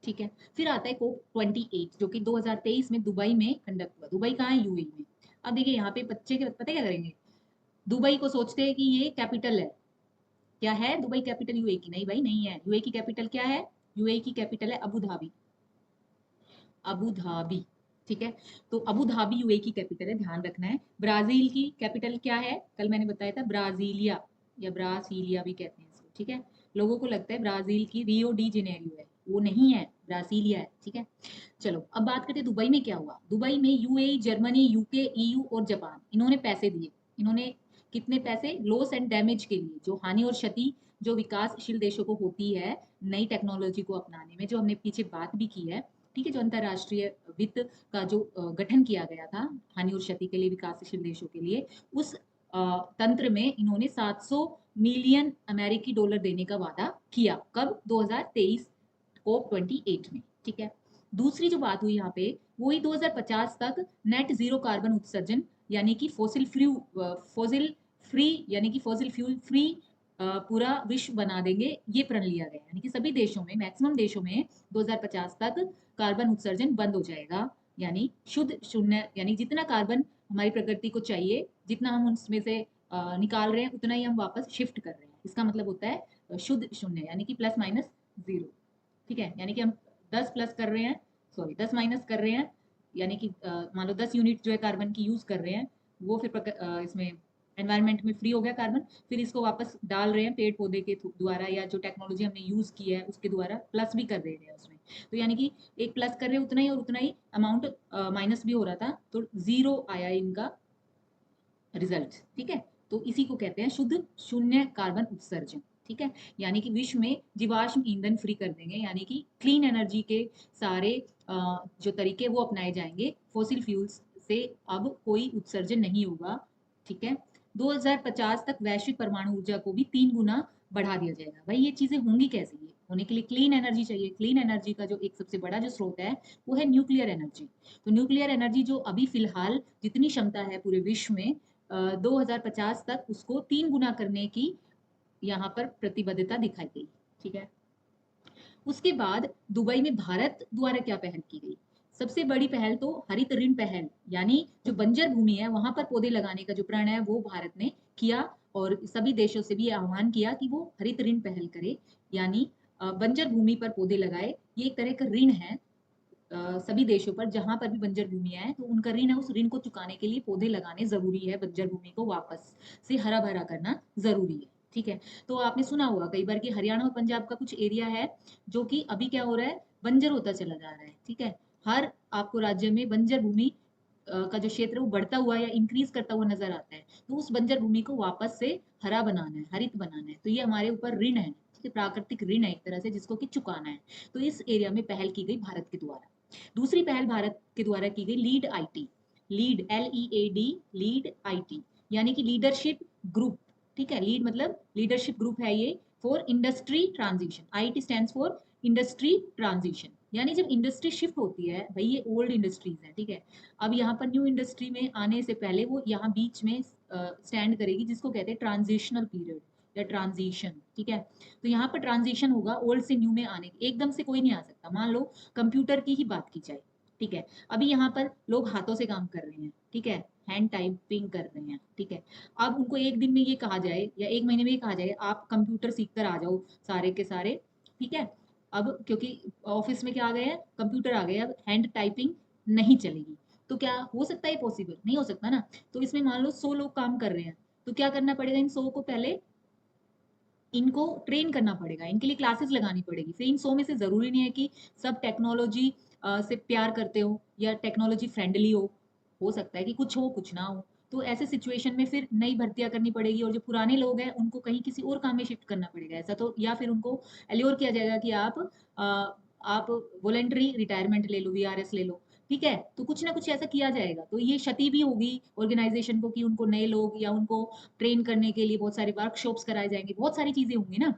ठीक है। फिर आता है कोप 28 जो कि 2023 में दुबई में कंडक्ट हुआ। दुबई कहाँ है? यूएई में। अब देखिए यहाँ पे बच्चे के पता क्या करेंगे, दुबई को सोचते हैं कि ये कैपिटल है। क्या है दुबई कैपिटल यूएई की? नहीं भाई, नहीं है। यूएई की कैपिटल क्या है? यूएई की कैपिटल है अबू धाबी, अबू धाबी, ठीक है। तो अबू धाबी यूएई की कैपिटल है, ध्यान रखना है। ब्राजील की कैपिटल क्या है? कल मैंने बताया था, ब्राजीलिया या ब्रासीलिया भी कहते हैं इसको, ठीक है। लोगों को लगता है ब्राजील की रियो डी जेनेरियो है, वो नहीं है, ब्रासीलिया है, ठीक है। चलो अब बात करते हैं दुबई में क्या हुआ। दुबई में यूएई, जर्मनी, यूके, ईयू और जापान, इन्होंने पैसे दिए। इन्होंने कितने पैसे? लॉस एंड डैमेज के लिए, जो हानि और क्षति जो विकासशील देशों को होती है नई टेक्नोलॉजी को अपनाने में, जो हमने पीछे बात भी की है, ठीक है। जो अंतरराष्ट्रीय वित्त का जो गठन किया गया था हानि और क्षति के लिए विकासशील देशों के लिए, उस तंत्र में इन्होंने 700 मिलियन अमेरिकी डॉलर देने का वादा किया। कब? 2023 कोप 28 में, ठीक है। दूसरी जो बात हुई यहाँ पे वही 2050 तक नेट जीरो कार्बन उत्सर्जन, यानी कि फोसिल फ्री यानी कि फोसिल फ्यूल फ्री पूरा विश्व बना देंगे, ये प्रण लिया गया। यानी कि सभी देशों में, मैक्सिमम देशों में 2050 तक कार्बन उत्सर्जन बंद हो जाएगा, यानी शुद्ध शून्य, यानी जितना कार्बन हमारी प्रकृति को चाहिए, जितना हम उसमें से निकाल रहे हैं उतना ही हम वापस शिफ्ट कर रहे हैं। इसका मतलब होता है शुद्ध शून्य, यानी कि प्लस माइनस जीरो, ठीक है। यानी कि हम 10 प्लस कर रहे हैं, सॉरी 10 माइनस कर रहे हैं, यानी कि मान लो 10 यूनिट जो है कार्बन की यूज कर रहे हैं, वो फिर इसमें एनवायरनमेंट में फ्री हो गया कार्बन, फिर इसको वापस डाल रहे हैं पेड़ पौधे के द्वारा या जो टेक्नोलॉजी हमने यूज की है उसके द्वारा, प्लस भी कर दे रहे हैं उसमें। तो यानी कि एक प्लस कर रहे हैं उतना ही और उतना ही अमाउंट माइनस भी हो रहा था, तो जीरो आया इनका रिजल्ट, ठीक है। तो इसी को कहते हैं शुद्ध शून्य कार्बन उत्सर्जन, ठीक है। यानी कि विश्व में जीवाश्म ईंधन फ्री कर देंगे, यानी कि क्लीन एनर्जी के सारे जो तरीके वो अपनाए जाएंगे, फॉसिल फ्यूल्स से अब कोई उत्सर्जन नहीं होगा, ठीक है। 2050 तक वैश्विक परमाणु ऊर्जा को भी 3 गुना बढ़ा दिया जाएगा। भाई ये चीजें होंगी कैसे? ये होने के लिए क्लीन एनर्जी चाहिए। क्लीन एनर्जी का जो एक सबसे बड़ा जो स्रोत है वो है न्यूक्लियर एनर्जी। तो न्यूक्लियर एनर्जी जो अभी फिलहाल जितनी क्षमता है पूरे विश्व में, 2050 तक उसको 3 गुना करने की यहाँ पर प्रतिबद्धता दिखाई गई, ठीक है। उसके बाद दुबई में भारत द्वारा क्या पहल की गई? सबसे बड़ी पहल तो हरित ऋण पहल, यानी जो बंजर भूमि है वहां पर पौधे लगाने का जो प्रण है वो भारत ने किया और सभी देशों से भी आह्वान किया कि वो हरित ऋण पहल करे, यानी बंजर भूमि पर पौधे लगाए। ये एक तरह का ऋण है सभी देशों पर जहां पर भी बंजर भूमियां हैं, तो उनका ऋण है, उस ऋण को चुकाने के लिए पौधे लगाने जरूरी है। बंजर भूमि को वापस से हरा भरा करना जरूरी है। ठीक है, तो आपने सुना होगा कई बार कि हरियाणा और पंजाब का कुछ एरिया है जो कि अभी क्या हो रहा है, बंजर होता चला जा रहा है। ठीक है, हर आपको राज्य में बंजर भूमि का जो क्षेत्र है वो बढ़ता हुआ या इंक्रीज करता हुआ नजर आता है। तो उस बंजर भूमि को वापस से हरा बनाना है, हरित बनाना है। तो ये हमारे ऊपर ऋण है, ठीक है, प्राकृतिक ऋण है एक तरह से, जिसको कि चुकाना है। तो इस एरिया में पहल की गई भारत के द्वारा। दूसरी पहल भारत के द्वारा की गई lead IT, lead LEAD, lead IT, यानी कि लीडरशिप ग्रुप। ठीक है, लीड मतलब लीडरशिप ग्रुप है ये for industry transition. IT stands for industry transition, यानी जब इंडस्ट्री शिफ्ट होती है, भाई ये ओल्ड इंडस्ट्रीज है, ठीक है, अब यहाँ पर न्यू इंडस्ट्री में आने से पहले वो यहाँ बीच में स्टैंड करेगी, जिसको कहते हैं ट्रांजिशनल पीरियड या ट्रांजिशन। ठीक है, तो यहाँ पर ट्रांजिशन होगा ओल्ड से न्यू में आने, एकदम से कोई नहीं आ सकता। मान लो कंप्यूटर की ही बात की जाए, ठीक है, अभी यहाँ पर लोग हाथों से काम कर रहे हैं, ठीक है, हैंड टाइपिंग कर रहे हैं, ठीक है। अब उनको एक दिन में ये कहा जाए या एक महीने में ये कहा जाए आप कंप्यूटर सीख कर आ जाओ सारे के सारे, ठीक है, अब क्योंकि ऑफिस में क्या आ गए हैं, कंप्यूटर आ गए, अब हैंड टाइपिंग नहीं चलेगी। तो क्या हो सकता है पॉसिबल? नहीं हो सकता ना। तो इसमें मान लो 100 लोग काम कर रहे हैं, तो क्या करना पड़ेगा, इन 100 को पहले इनको ट्रेन करना पड़ेगा, इनके लिए क्लासेस लगानी पड़ेगी। फिर इन 100 में से जरूरी नहीं है कि सब टेक्नोलॉजी से प्यार करते हो या टेक्नोलॉजी फ्रेंडली हो सकता है कि कुछ हो कुछ ना हो। तो ऐसे सिचुएशन में फिर नई भर्तियां करनी पड़ेगी, और जो पुराने लोग हैं उनको कहीं किसी और काम में शिफ्ट करना पड़ेगा ऐसा तो, या फिर उनको एल्योर किया जाएगा कि आप वॉलेंटरी रिटायरमेंट ले लो, VRS ले लो। ठीक है, तो कुछ ना कुछ ऐसा किया जाएगा। तो ये क्षति भी होगी ऑर्गेनाइजेशन को कि उनको नए लोग या उनको ट्रेन करने के लिए बहुत सारे वर्कशॉप्स कराए जाएंगे, बहुत सारी चीजें होंगी ना।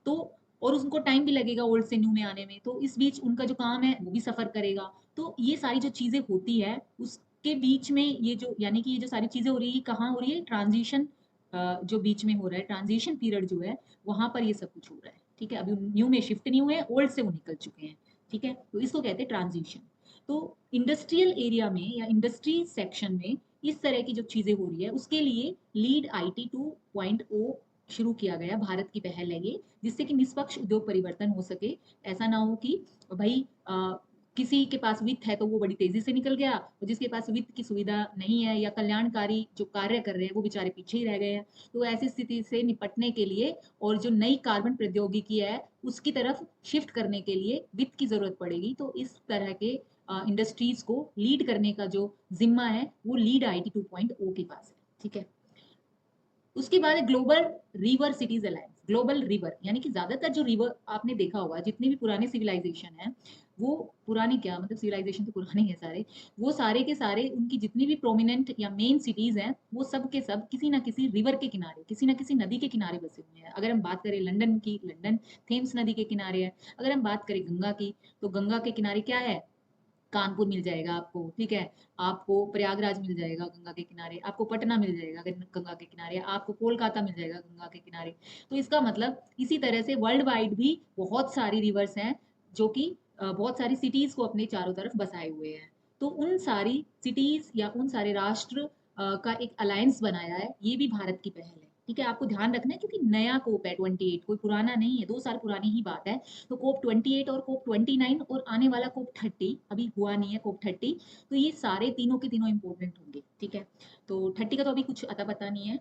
तो और उनको टाइम भी लगेगा ओल्ड से न्यू में आने में, तो इस बीच उनका जो काम है वो भी सफर करेगा। तो ये सारी जो चीजें होती है उसके बीच में ये जो, यानी कि ये जो सारी चीजें हो रही है कहाँ हो रही है, ट्रांजिशन जो बीच में हो रहा है, ट्रांजिशन पीरियड जो है, वहां पर ये सब कुछ हो रहा है। ठीक है, अभी न्यू में शिफ्ट नहीं हुए, ओल्ड से वो निकल चुके हैं। ठीक है, तो इसको कहते हैं ट्रांजिशन। तो इंडस्ट्रियल एरिया में या इंडस्ट्री सेक्शन में इस तरह की जो चीजें हो रही है, उसके लिए लीड IT 2.0 शुरू किया गया, भारत की पहल है ये, जिससे कि निष्पक्ष उद्योग परिवर्तन हो सके। ऐसा ना हो कि भाई किसी के पास वित्त है तो वो बड़ी तेजी से निकल गया, और जिसके पास वित्त की सुविधा नहीं है या कल्याणकारी जो कार्य कर रहे हैं वो बेचारे पीछे ही रह गए हैं। तो ऐसी स्थिति से निपटने के लिए और जो नई कार्बन प्रौद्योगिकी है उसकी तरफ शिफ्ट करने के लिए वित्त की जरूरत पड़ेगी। तो इस तरह के इंडस्ट्रीज को लीड करने का जो जिम्मा है वो लीड IT 2.0 के पास है। ठीक है, उसके बाद global river cities alliance. Global river यानी कि ज्यादातर जो रिवर आपने देखा होगा, जितने भी पुराने सिविलाइजेशन है, वो पुराने क्या मतलब सिविलाइजेशन तो पुराने हैं सारे, वो सारे के सारे उनकी जितनी भी प्रोमिनेंट या मेन सिटीज हैं वो सब के सब किसी ना किसी रिवर के किनारे, किसी ना किसी नदी के किनारे बसे हुए हैं। अगर हम बात करें लंदन की, लंदन थेम्स नदी के किनारे है। अगर हम बात करें गंगा की, तो गंगा के किनारे क्या है, कानपुर मिल जाएगा आपको, ठीक है, आपको प्रयागराज मिल जाएगा गंगा के किनारे, आपको पटना मिल जाएगा गंगा के किनारे, आपको कोलकाता मिल जाएगा गंगा के किनारे। तो इसका मतलब इसी तरह से वर्ल्ड वाइड भी बहुत सारी रिवर्स हैं जो कि बहुत सारी सिटीज को अपने चारों तरफ बसाए हुए हैं। तो उन सारी सिटीज या उन सारे राष्ट्र का एक अलायंस बनाया है, ये भी भारत की पहल है। ठीक है, आपको ध्यान रखना है क्योंकि नया कोप है 28, कोई पुराना नहीं है, 2 साल पुरानी ही बात है। तो कोप 28 और कोप 29 और आने वाला कोप 30, अभी हुआ नहीं है कोप 30, तो ये सारे तीनों के तीनों इंपॉर्टेंट होंगे। ठीक है, तो 30 का तो अभी कुछ अता पता नहीं है,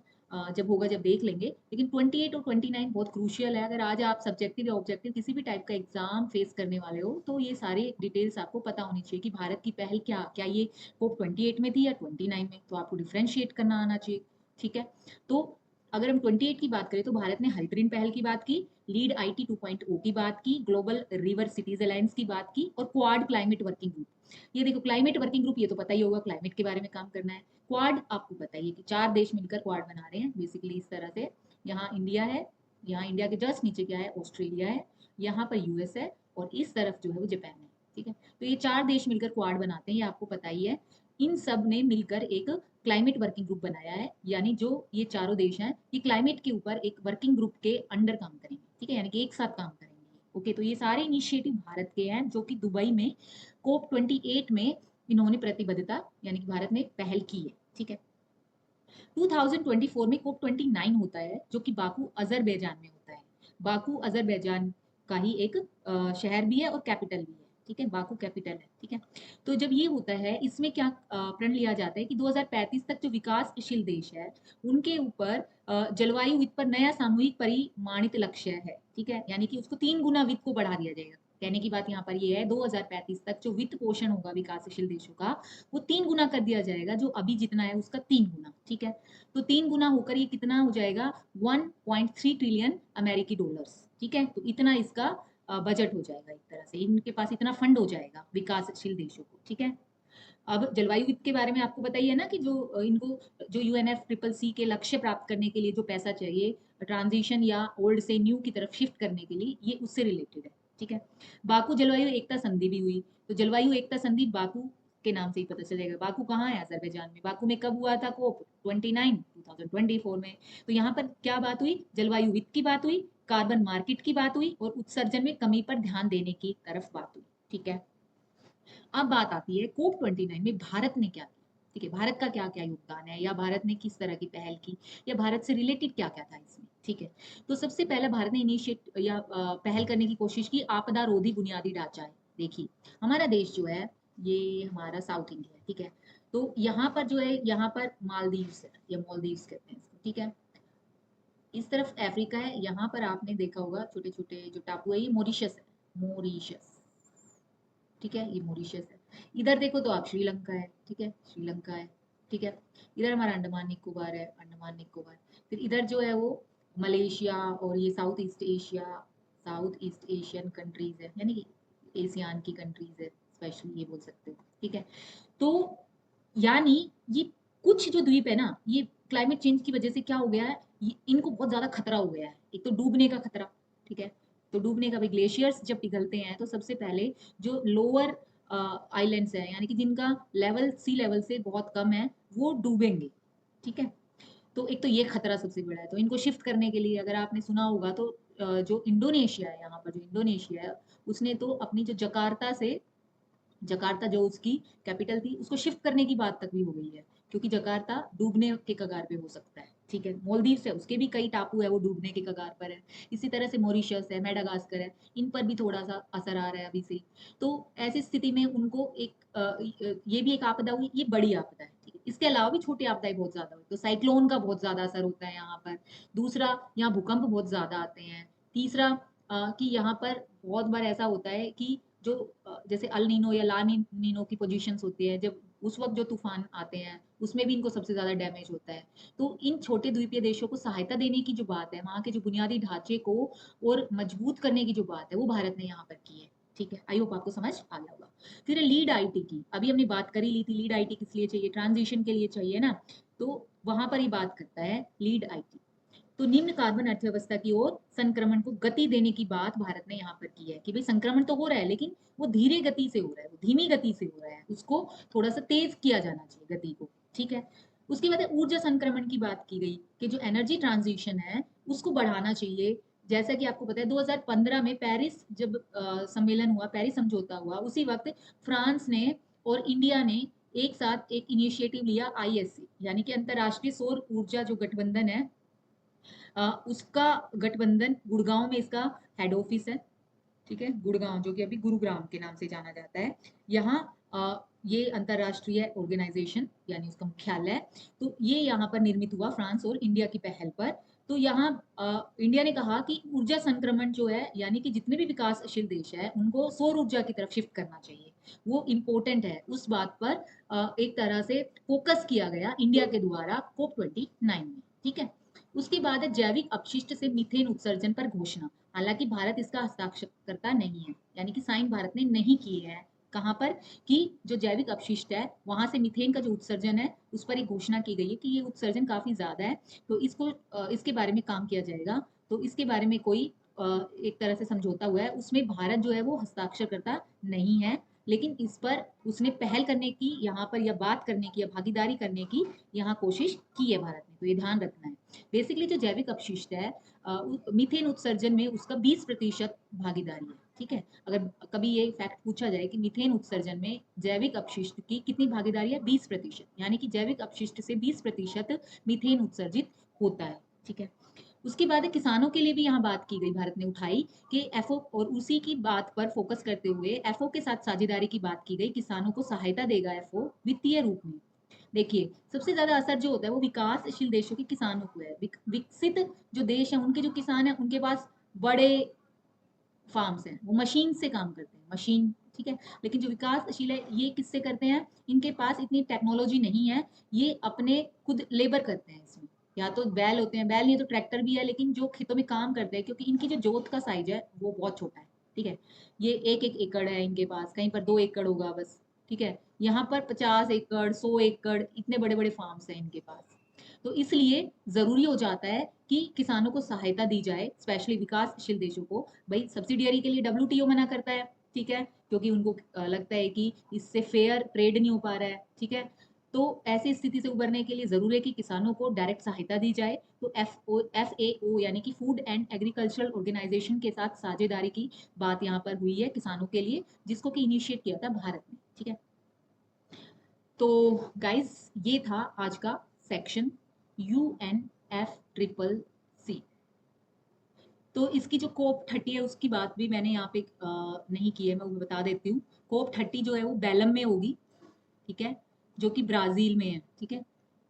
जब होगा जब देख लेंगे। लेकिन 28 और 29 बहुत क्रूशियल है। अगर आज आप सब्जेक्टिव या ऑब्जेक्टिव किसी भी टाइप का एग्जाम फेस करने वाले हो, तो ये सारे डिटेल्स आपको पता होनी चाहिए कि भारत की पहल क्या क्या ये कोप 28 में थी या 29 में, तो आपको डिफ्रेंशिएट करना आना चाहिए। ठीक है, तो अगर हम 28 की बात करें तो भारत ने हरित ऋण पहल की बात की, लीड IT 2.0 की बात की, ग्लोबल रिवर सिटीज अलायंस की बात की, और क्वाड क्लाइमेट वर्किंग ग्रुप। ये देखो क्लाइमेट वर्किंग ग्रुप, ये तो पता ही होगा क्लाइमेट के बारे में काम करना है। क्वाड आपको पता ही है कि 4 देश मिलकर क्वाड बना रहे हैं बेसिकली इस तरह से। यहाँ इंडिया है, यहाँ इंडिया के जस्ट नीचे क्या है, ऑस्ट्रेलिया है, यहाँ पर US है, और इस तरफ जो है वो जापान है। ठीक है, तो ये 4 देश मिलकर क्वाड बनाते हैं, ये आपको पता ही है। इन सब ने मिलकर एक क्लाइमेट वर्किंग ग्रुप बनाया है, यानी जो ये चारों देश हैं ये क्लाइमेट के ऊपर एक वर्किंग ग्रुप के अंडर काम करेंगे। ठीक है, यानी कि एक साथ काम करेंगे। ओके, तो ये सारे इनिशिएटिव भारत के हैं जो कि दुबई में कोप 28 में इन्होंने प्रतिबद्धता यानी कि भारत ने पहल की है। ठीक है, 2024 में कोप 29 होता है जो कि बाकू अजरबैजान में होता है। बाकू अजरबैजान का ही एक शहर भी है और कैपिटल भी है, ठीक है, बाकू कैपिटल है, ठीक है। तो जब ये होता है, इसमें क्या प्रण लिया जाता है कि 2035 तक जो विकासशील देश है उनके ऊपर जलवायु वित्त पर नया सामूहिक परिमाणित लक्ष्य है, ठीक है, यानी कि उसको 3 गुना वित्त को बढ़ा दिया जाएगा। कहने की बात यहाँ पर ये है 2035 तक जो वित्त पोषण होगा विकासशील देशों का वो 3 गुना कर दिया जाएगा, जो अभी जितना है उसका 3 गुना, ठीक है। तो 3 गुना होकर ये कितना हो जाएगा, 1.3 ट्रिलियन अमेरिकी डॉलर्स, ठीक है। तो इतना इसका बजट हो जाएगा, एक तरह से इनके पास इतना फंड हो जाएगा विकासशील देशों को, ठीक है। अब जलवायु वित्त के बारे में आपको बताइए ना कि जो इनको जो यूएनएफ ट्रिपल सी के लक्ष्य प्राप्त करने के लिए जो पैसा चाहिए ट्रांजिशन या ओल्ड से न्यू की तरफ शिफ्ट करने के लिए, ये उससे रिलेटेड है, ठीक है। बाकू जलवायु एकता संधि भी हुई, तो जलवायु एकता संधि बाकू के नाम से ही पता चलेगा। बाकू कहाँ है, अजरबैजान में। बाकू में कब हुआ था कोप, 29 2024 में। तो यहाँ पर क्या बात हुई, जलवायु वित्त की बात हुई, कार्बन मार्केट की बात हुई और उत्सर्जन में कमी पर ध्यान देने की तरफ बात हुई, ठीक है। अब बात आती है कोप 29 में भारत ने क्या किया, ठीक है, भारत का क्या क्या योगदान है या भारत ने किस तरह की पहल की या भारत से रिलेटेड क्या क्या था इसमें, ठीक है। तो सबसे पहले भारत ने इनिशिएट या पहल करने की कोशिश की, आपदा रोधी बुनियादी ढांचा है। देखिए हमारा देश जो है ये हमारा साउथ इंडिया है, ठीक है। तो यहाँ पर जो है, यहाँ पर मालदीव्स है या मालदीव्स कहते हैं इसको, ठीक है। इस तरफ अफ्रीका है, यहाँ पर आपने देखा होगा छोटे छोटे जो टापू है, ये मॉरिशस है, मॉरिशस, ठीक है, ये मॉरिशस है। इधर देखो तो आप श्रीलंका है, ठीक है, श्रीलंका है, ठीक है। इधर हमारा अंडमान निकोबार है, अंडमान निकोबार। फिर इधर जो है वो मलेशिया और ये south east Asia, south east Asian countries है, यानी कि एशियान की कंट्रीज है, स्पेशली ये बोल सकते हो, ठीक है। तो यानी ये कुछ जो द्वीप है ना, ये क्लाइमेट चेंज की वजह से क्या हो गया है, इनको बहुत ज्यादा खतरा हो गया है। एक तो डूबने का खतरा, ठीक है। तो डूबने का भी, ग्लेशियर्स जब पिघलते हैं तो सबसे पहले जो लोअर आइलैंड्स हैं, यानी कि जिनका लेवल सी लेवल से बहुत कम है, वो डूबेंगे, ठीक है। तो एक तो ये खतरा सबसे बड़ा है, तो इनको शिफ्ट करने के लिए अगर आपने सुना होगा तो जो इंडोनेशिया है, यहाँ पर जो इंडोनेशिया है उसने तो अपनी जो जकार्ता से, जकार्ता जो उसकी कैपिटल थी उसको शिफ्ट करने की बात तक भी हो गई है, क्योंकि जकार्ता डूबने के कगार पे हो सकता है, ठीक है। मालदीव है, उसके भी कई टापू है वो डूबने के कगार पर है। इसी तरह से मॉरिशस है, मेडागास्कर है, इन पर भी थोड़ा सा असर आ रहा है अभी से। तो ऐसी स्थिति में उनको एक ये भी एक आपदा हुई, ये बड़ी आपदा है, ठीक है। इसके अलावा भी छोटी आपदाएं बहुत ज्यादा हुई, तो साइक्लोन का बहुत ज्यादा असर होता है यहाँ पर। दूसरा, यहाँ भूकंप बहुत ज्यादा आते हैं। तीसरा कि यहाँ पर बहुत बार ऐसा होता है कि जो जैसे अल नीनो या ला नीनो की पोजीशंस होती है, जब उस वक्त जो तूफान आते हैं उसमें भी इनको सबसे ज्यादा डैमेज होता है। तो इन छोटे द्वीपीय देशों को सहायता देने की जो बात है, वहां के जो बुनियादी ढांचे को और मजबूत करने की जो बात है, वो भारत ने यहाँ पर की है, ठीक है। आई होप आपको समझ आ गया होगा। फिर लीड आईटी की, अभी हमने बात कर ही ली थी, लीड आईटी किस लिए चाहिए, ट्रांजिशन के लिए चाहिए ना। तो वहां पर ही बात करता है लीड आईटी। तो निम्न कार्बन अर्थव्यवस्था की ओर संक्रमण को गति देने की बात भारत ने यहाँ पर की है कि भाई संक्रमण तो हो रहा है, लेकिन वो धीरे गति से हो रहा है, वो धीमी गति से हो रहा है, उसको थोड़ा सा तेज किया जाना चाहिए गति को, ठीक है। उसके बाद ऊर्जा संक्रमण की बात की गई कि जो एनर्जी ट्रांजिशन है उसको बढ़ाना चाहिए। जैसा कि आपको पता है 2015 में पेरिस जब सम्मेलन हुआ, पेरिस समझौता हुआ, उसी वक्त फ्रांस ने और इंडिया ने एक साथ एक इनिशिएटिव लिया, आईएससी यानी कि अंतरराष्ट्रीय सौर ऊर्जा जो गठबंधन है, उसका गठबंधन गुड़गांव में इसका हेड ऑफिस है, ठीक है। गुड़गांव जो कि अभी गुरुग्राम के नाम से जाना जाता है, यहाँ ये अंतरराष्ट्रीय ऑर्गेनाइजेशन यानी उसका मुख्यालय है। तो ये यहाँ पर निर्मित हुआ फ्रांस और इंडिया की पहल पर। तो यहाँ इंडिया ने कहा कि ऊर्जा संक्रमण जो है, यानी कि जितने भी विकासशील देश है उनको सौर ऊर्जा की तरफ शिफ्ट करना चाहिए, वो इम्पोर्टेंट है। उस बात पर एक तरह से फोकस किया गया इंडिया के द्वारा कोप 29 में, ठीक है। उसके बाद है जैविक अपशिष्ट से मीथेन उत्सर्जन पर घोषणा। हालांकि भारत इसका हस्ताक्षरकर्ता नहीं है, यानी कि साइन भारत ने नहीं किए हैं। कहाँ पर, कि जो जैविक अपशिष्ट है वहां से मीथेन का जो उत्सर्जन है उस पर एक घोषणा की गई है कि ये उत्सर्जन काफी ज्यादा है, तो इसको इसके बारे में काम किया जाएगा। तो इसके बारे में कोई एक तरह से समझौता हुआ है, उसमें भारत जो है वो हस्ताक्षरकर्ता नहीं है, लेकिन इस पर उसने पहल करने की यहाँ पर या बात करने की या भागीदारी करने की यहाँ कोशिश की है भारत ने, तो ये ध्यान रखना है। बेसिकली जो जैविक अपशिष्ट है मीथेन उत्सर्जन में उसका 20% भागीदारी है, ठीक है। अगर कभी ये फैक्ट पूछा जाए कि मीथेन उत्सर्जन में जैविक अपशिष्ट की कितनी भागीदारी है, 20%, यानी कि जैविक अपशिष्ट से 20% मीथेन उत्सर्जित होता है, ठीक है। उसके बाद किसानों के लिए भी यहाँ बात की गई, भारत ने उठाई कि एफओ, और उसी की बात पर फोकस करते हुए एफओ के साथ साझेदारी की बात की गई। किसानों को सहायता देगा एफओ वित्तीय रूप में। देखिए, सबसे ज्यादा असर जो होता है वो विकासशील देशों के किसानों को है। विकसित जो देश है उनके जो किसान है उनके पास बड़े फार्म्स हैं, वो मशीन से काम करते हैं, मशीन, ठीक है। लेकिन जो विकासशील है ये किससे करते हैं? इनके पास इतनी टेक्नोलॉजी नहीं है, ये अपने खुद लेबर करते हैं इसमें। या तो बैल होते हैं, बैल नहीं तो ट्रैक्टर भी है, लेकिन जो खेतों में काम करते हैं, क्योंकि इनकी जो जोत का साइज है वो बहुत छोटा है, ठीक है। ये एक एक एकड़ है इनके पास, कहीं पर 2 एकड़ होगा बस, ठीक है। यहाँ पर 50 एकड़, 100 एकड़, इतने बड़े बड़े फार्म्स हैं इनके पास। तो इसलिए जरूरी हो जाता है कि किसानों को सहायता दी जाए, स्पेशली विकासशील देशों को। भाई सब्सिडियरी के लिए डब्ल्यूटीओ मना करता है, ठीक है, क्योंकि उनको लगता है कि इससे फेयर ट्रेड नहीं हो पा रहा है, ठीक है। तो ऐसी स्थिति से उबरने के लिए जरूरी है कि किसानों को डायरेक्ट सहायता दी जाए। तो FAO यानी कि फूड एंड एग्रीकल्चरल ऑर्गेनाइजेशन के साथ साझेदारी की बात यहाँ पर हुई है किसानों के लिए, जिसको कि इनिशिएट किया था भारत ने, ठीक है। तो गाइस, ये था आज का सेक्शन UNFCCC। तो इसकी जो COP30 है उसकी बात भी मैंने यहाँ पे नहीं की है, मैं वो बता देती हूँ। COP30 जो है वो बेलम में होगी, ठीक है, जो कि ब्राजील में है, ठीक है।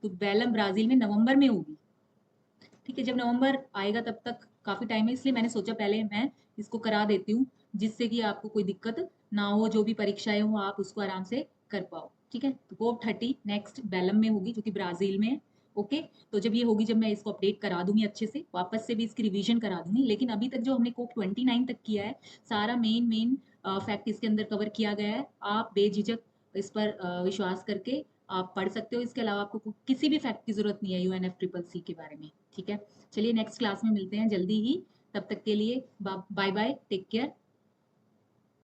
तो बेलम ब्राजील में नवंबर में होगी, ठीक है। जब नवंबर आएगा तब तक काफी टाइम है, इसलिए मैंने सोचा पहले मैं इसको करा देती हूँ, जिससे कि आपको कोई दिक्कत ना हो, जो भी परीक्षाएं हो आप उसको आराम से कर पाओ, ठीक है। तो COP30 नेक्स्ट बेलम में होगी, जो कि ब्राजील में है। ओके, तो जब ये होगी, जब मैं इसको अपडेट करा दूंगी अच्छे से, वापस से भी इसकी रिवीजन करा दूंगी। लेकिन अभी तक जो हमने COP29 तक किया है, सारा मेन मेन फैक्ट इसके अंदर कवर किया गया है। आप बेझिझक इस पर विश्वास करके आप पढ़ सकते हो। इसके अलावा आपको किसी भी फैक्ट की जरूरत नहीं है UNFCCC के बारे में, ठीक है। चलिए नेक्स्ट क्लास में मिलते हैं जल्दी ही, तब तक के लिए बाय बाय, टेक केयर।